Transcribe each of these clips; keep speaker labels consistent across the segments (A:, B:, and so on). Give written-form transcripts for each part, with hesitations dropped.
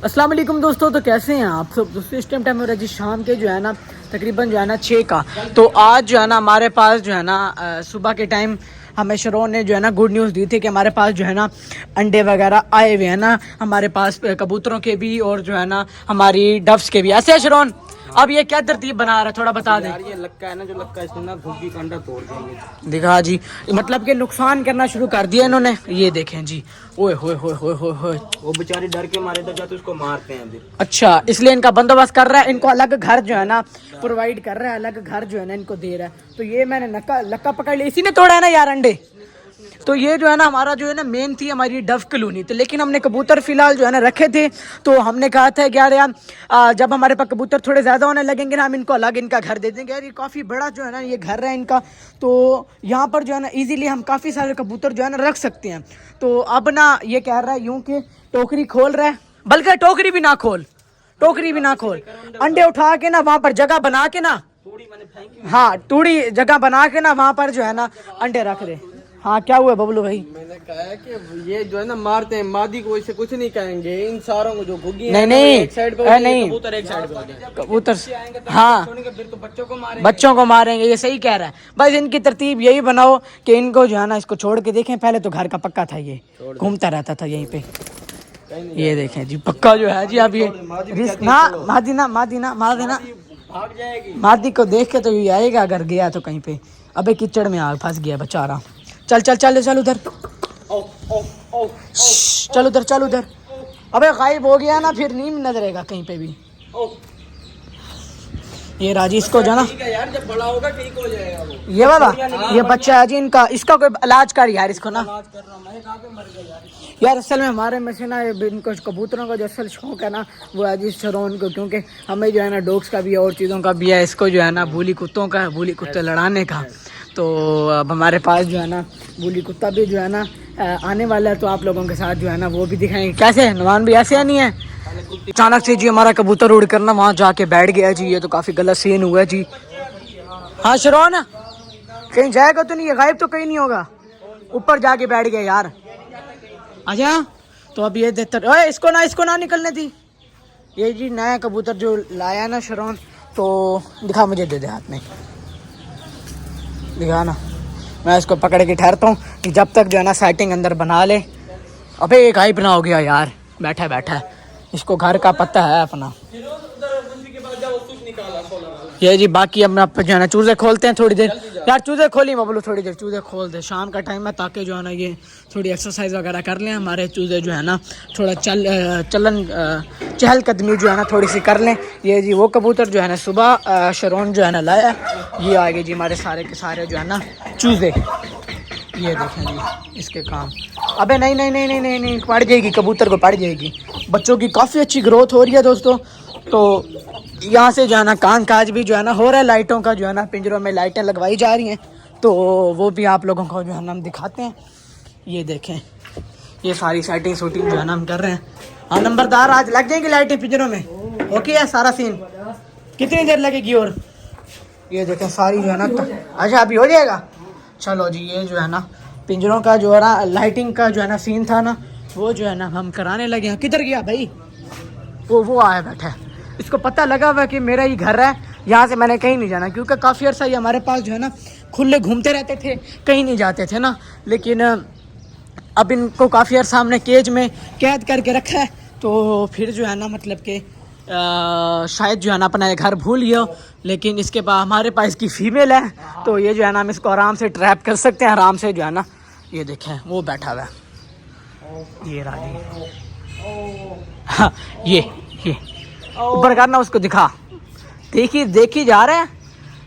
A: अस्सलाम वालेकुम दोस्तों। तो कैसे हैं आप सब दोस्तों। इस टाइम हो रहा है जी शाम के जो है ना तकरीबन जो है ना 6 का। तो आज जो है ना हमारे पास जो है ना सुबह के टाइम हमें शरोन ने जो है ना गुड न्यूज़ दी थी कि हमारे पास जो है ना अंडे वगैरह आए हुए हैं ना, हमारे पास कबूतरों के भी और जो है ना हमारी डफ्स के भी। ऐसे है शरोन, अब ये क्या तरतीब बना रहा है थोड़ा बता दें।
B: यार ये लक्का है ना, जो लक्का इसमें ना घुग्गी का अंडा तोड़ देंगे।
A: दिखा जी, मतलब कि नुकसान करना शुरू कर दिया इन्होंने। ये देखें जी, ओए होए होए होए होए होए।
B: वो बेचारी डर के मारे तो जाते उसको मारते हैं अभी।
A: अच्छा, इसलिए इनका बंदोबस्त कर रहा है, इनको अलग घर जो है ना प्रोवाइड कर रहा है, अलग घर जो है ना इनको दे रहा है। तो ये मैंने लक्का पकड़ लिया, इसी ने तोड़ा है ना यार अंडे। तो ये जो है ना हमारा जो है ना मेन थी हमारी डव कॉलोनी। तो लेकिन हमने कबूतर फिलहाल जो है ना रखे थे, तो हमने कहा था कि यार जब हमारे पास कबूतर थोड़े ज़्यादा होने लगेंगे ना, हम इनको अलग इनका घर दे देंगे। यार ये काफ़ी बड़ा जो है ना ये घर है इनका, तो यहाँ पर जो है ना इजीली हम काफ़ी सारे कबूतर जो है ना रख सकते हैं। तो अब ना ये कह रहा है यूँ कि टोकरी खोल रहा है, बल्कि टोकरी भी ना खोल, टोकरी भी ना खोल, अंडे उठा के ना वहाँ पर जगह बना के ना, हाँ टूड़ी जगह बना के ना वहाँ पर जो है ना अंडे रख दे। हाँ क्या हुआ बबलू भाई।
B: मैंने कहा है कि ये जो है ना मारते हैं, मादी को इसे कुछ नहीं कहेंगे, इन सारों को जो घुग्गी
A: नहीं
B: है
A: नहीं
B: एक साइड पे
A: नहीं
B: कबूतर एक साइड पे होते हैं।
A: कबूतर
B: तो
A: हाँ
B: फिर तो बच्चों को मारेंगे।
A: बच्चों को मारेंगे, ये सही कह रहा है। बस इनकी तरतीब यही बनाओ कि इनको जो है ना इसको छोड़ के देखें। पहले तो घर का पक्का था, ये घूमता रहता था यहीं पे। ये देखें जी पक्का जो है जी। अब ये ना मादीना मादीना मादीना
B: भाग जाएगी।
A: मादी को देख के तो ये आएगा अगर गया तो कहीं पे। अबे कीचड़ में आग फंस गया बेचारा। चल चल चल चल उधर, चल उधर चल उधर। अबे गायब हो गया ना, फिर नहीं नजरेगा कहीं पे भी। ये राजी इसको जो ना
B: यार जब बड़ा होगा ठीक हो जाएगा वो।
A: ये वाला ये बच्चा है जी इनका, इसका कोई इलाज कर यार इसको ना। यार असल में हमारे में से ना इनको कबूतरों का जो असल शौक है ना वो है जी शरोन को, क्योंकि हमें जो है ना डॉग्स का भी है और चीज़ों का भी है। इसको जो है ना भूली कुत्तों का है, भूली कुत्ते लड़ाने का। तो अब हमारे पास जो है ना भूली कुत्ता भी जो है ना आने वाला है, तो आप लोगों के साथ जो है ना वो भी दिखाएंगे। कैसे है नवान भी, ऐसे या नहीं है। अचानक से जी हमारा कबूतर उड़ कर ना वहाँ जाके बैठ गया जी। ये तो काफ़ी गलत सीन हुआ जी। हाँ शरोन, कहीं जाएगा तो नहीं, ये गायब तो कहीं नहीं होगा, ऊपर जाके बैठ गया यार। अच्छा तो अब ये देता, ओए इसको ना निकलने थी। ये जी नया कबूतर जो लाया ना शरोन, तो दिखा मुझे, दे दे हाथ में, दिखा ना। मैं इसको पकड़ के ठहरता हूँ कि जब तक जो है ना सेटिंग अंदर बना ले। अबे एक गायब ना हो गया यार, बैठा बैठा, इसको घर का पता है अपना। ये जी बाकी अब आप जो है ना चूज़े खोलते हैं थोड़ी देर। यार चूज़े खोली बबलू, थोड़ी देर चूज़े खोल दे, शाम का टाइम है, ताकि जो है ना ये थोड़ी एक्सरसाइज वगैरह कर लें। हमारे चूज़े जो है ना थोड़ा चहल कदमी जो है ना थोड़ी सी कर लें। ये जी वो कबूतर जो है ना सुबह शरोन जो है ना लाया, ये आ गए जी हमारे सारे के सारे जो है ना चूज़े। ये देखें जी इसके काम। अबे नहीं नहीं नहीं नहीं नहीं नहीं, पड़ जाएगी कबूतर को, पड़ जाएगी। बच्चों की काफ़ी अच्छी ग्रोथ हो रही है दोस्तों। तो यहाँ से जो है ना काम काज भी जो है ना हो रहा है, लाइटों का जो है ना पिंजरों में लाइटें लगवाई जा रही हैं, तो वो भी आप लोगों को जो है ना हम दिखाते हैं। ये देखें, ये सारी सेटिंग शूटिंग जो है ना हम कर रहे हैं। हाँ नंबरदार, आज लग जाएंगी लाइटें पिंजरों में, ओके है सारा सीन। कितनी देर लगेगी और ये देखें सारी जो है ना अच्छा अभी हो जाएगा। चलो जी ये जो है ना पिंजरों का जो है ना लाइटिंग का जो है ना सीन था ना, वो जो है ना हम कराने लगे हैं। किधर गया भाई, वो आया बैठा है, इसको पता लगा हुआ कि मेरा ही घर है, यहाँ से मैंने कहीं नहीं जाना, क्योंकि काफ़ी अर्सा ये हमारे पास जो है ना खुले घूमते रहते थे, कहीं नहीं जाते थे ना। लेकिन अब इनको काफ़ी अर्सा हमने केज में कैद करके रखा है, तो फिर जो है ना मतलब कि शायद जो है ना अपना ये घर भूल गया। लेकिन इसके बाद हमारे पास इसकी फ़ीमेल है, तो ये जो है ना हम इसको आराम से ट्रैप कर सकते हैं, आराम से जो है ना। ये देखें वो बैठा हुआ है, ये राजी। हाँ ये ऊपर करना, उसको दिखा, देखी जा रहे हैं,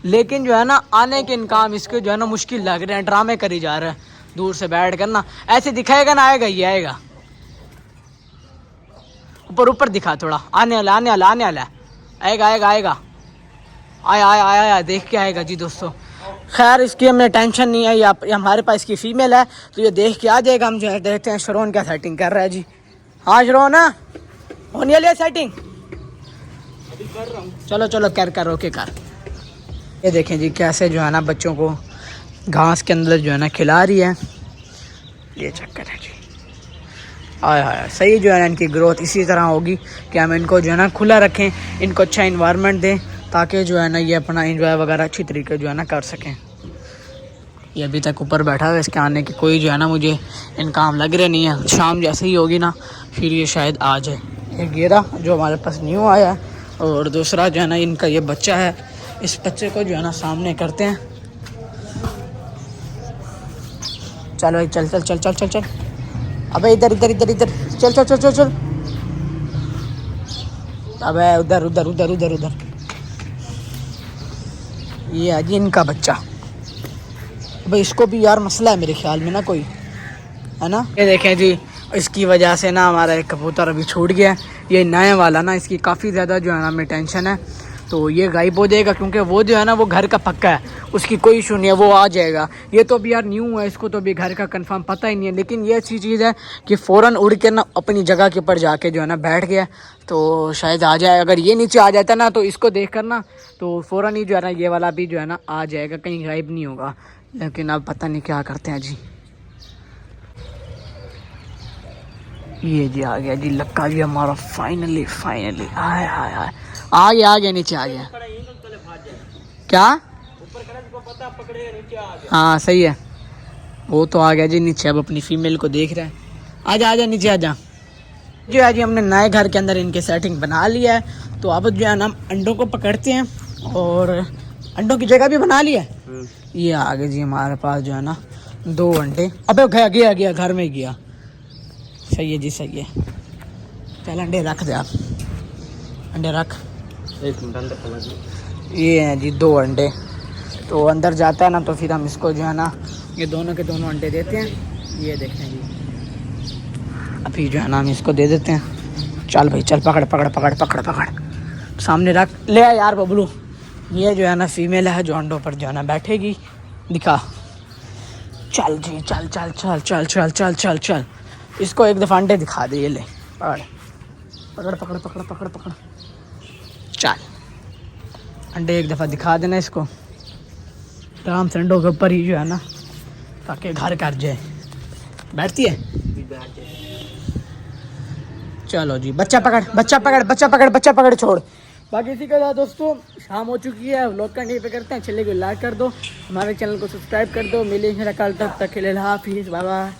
A: लेकिन जो है ना आने के इनकाम इसके जो है ना मुश्किल लग रहे हैं, ड्रामे करी जा रहे हैं। दूर से बैठ कर ना ऐसे दिखाएगा ना, आएगा ये आएगा, ऊपर दिखा थोड़ा, आने वाला आएगा आया देख के आएगा जी दोस्तों। खैर इसकी हमें टेंशन नहीं है, ये हमारे पास इसकी फीमेल है, तो ये देख के आ जाएगा। हम जो है देखते हैं शरोन क्या सेटिंग कर रहा है जी। हाँ शरोन होने वाली है सेटिंग,
B: कर रहा हूँ।
A: चलो कर ओके कर। ये देखें जी कैसे जो है ना बच्चों को घास के अंदर जो है ना खिला रही है, ये चक्कर है जी। हाय हाय, सही जो है ना इनकी ग्रोथ इसी तरह होगी कि हम इनको जो है ना खुला रखें, इनको अच्छा इन्वायरमेंट दें ताकि जो है ना ये अपना एंजॉय वगैरह अच्छी तरीके जो है ना कर सकें। ये अभी तक ऊपर बैठा है, इसके आने की कोई जो है ना मुझे इनकाम लग रहे नहीं है। शाम जैसे ही होगी ना फिर ये शायद आ जाए। ये गेरा जो हमारे पास न्यू आया है, और दूसरा जो है ना इनका ये बच्चा है। इस बच्चे को जो है ना सामने करते हैं। चल भाई चल चल चल चल चल चल, अबे इधर इधर इधर इधर, चल चल चल चल चल, अबे उधर उधर उधर उधर उधर। ये है जी इनका बच्चा। भाई इसको भी यार मसला है मेरे ख्याल में ना कोई, है ना। ये देखें जी, इसकी वजह से ना हमारा एक कबूतर अभी छूट गया है। ये नए वाला ना, इसकी काफ़ी ज़्यादा जो है ना हमें टेंशन है। तो ये गायब हो जाएगा क्योंकि वो जो है ना वो घर का पक्का है, उसकी कोई इशू नहीं है, वो आ जाएगा। ये तो अभी यार न्यू है, इसको तो अभी घर का कंफर्म पता ही नहीं है। लेकिन ये अच्छी चीज़ है कि फ़ौरन उड़ के ना अपनी जगह के ऊपर जाके जो है ना बैठ गया, तो शायद आ जाए। अगर ये नीचे आ जाता ना तो इसको देख कर ना तो फ़ौरन ही जो है ना ये वाला भी जो है ना आ जाएगा, कहीं गायब नहीं होगा। लेकिन अब पता नहीं क्या करते हैं जी। ये जी आ गया जी लक्का जी हमारा, फाइनली फाइनली आया आया आया, आ गया नीचे आ गया। क्या? हाँ सही है, वो तो आ गया जी नीचे। अब अपनी फीमेल को देख रहा है। आजा आजा नीचे आजा। जो है जी हमने नए घर के अंदर इनके सेटिंग बना लिया है। तो अब जो है ना हम अंडों को पकड़ते हैं, और अंडों की जगह भी बना लिया है। ये आ गए जी हमारे पास जो है ना 2 अंडे। अबे गया गया गया, घर में गया। सही है जी सही है। चल अंडे रख दे आप, अंडे रख। ये हैं जी 2 अंडे। तो अंदर जाता है ना तो फिर हम इसको जो है ना ये दोनों के दोनों अंडे देते हैं। ये देखें जी, अभी जो है ना हम इसको दे देते हैं। चल भाई चल, पकड़ पकड़ पकड़ पकड़ पकड़, सामने रख, ले आ यार बबलू। ये जो है ना फीमेल है जो अंडों पर जो है ना बैठेगी। दिखा, चल जी चल चल चल चल चल चल चल चल। इसको एक दफ़ा अंडे दिखा दे। ये ले पकड़ पकड़ पकड़ पकड़ पकड़ पकड़, चल अंडे एक दफ़ा दिखा देना इसको। आराम से अंडों के ऊपर ही जो है ना, ताकि घर कर जाए। बैठती है। चलो जी, बच्चा पकड़ बच्चा पकड़ बच्चा पकड़ बच्चा पकड़, छोड़। बाकी इसी के साथ दोस्तों शाम हो चुकी है, व्लॉग का नहीं पे करते हैं। चलिए लाइक कर दो, हमारे चैनल को सब्सक्राइब कर दो। मिलेंगे कल, तब तक के लिए हाफिज़, बाय बाय।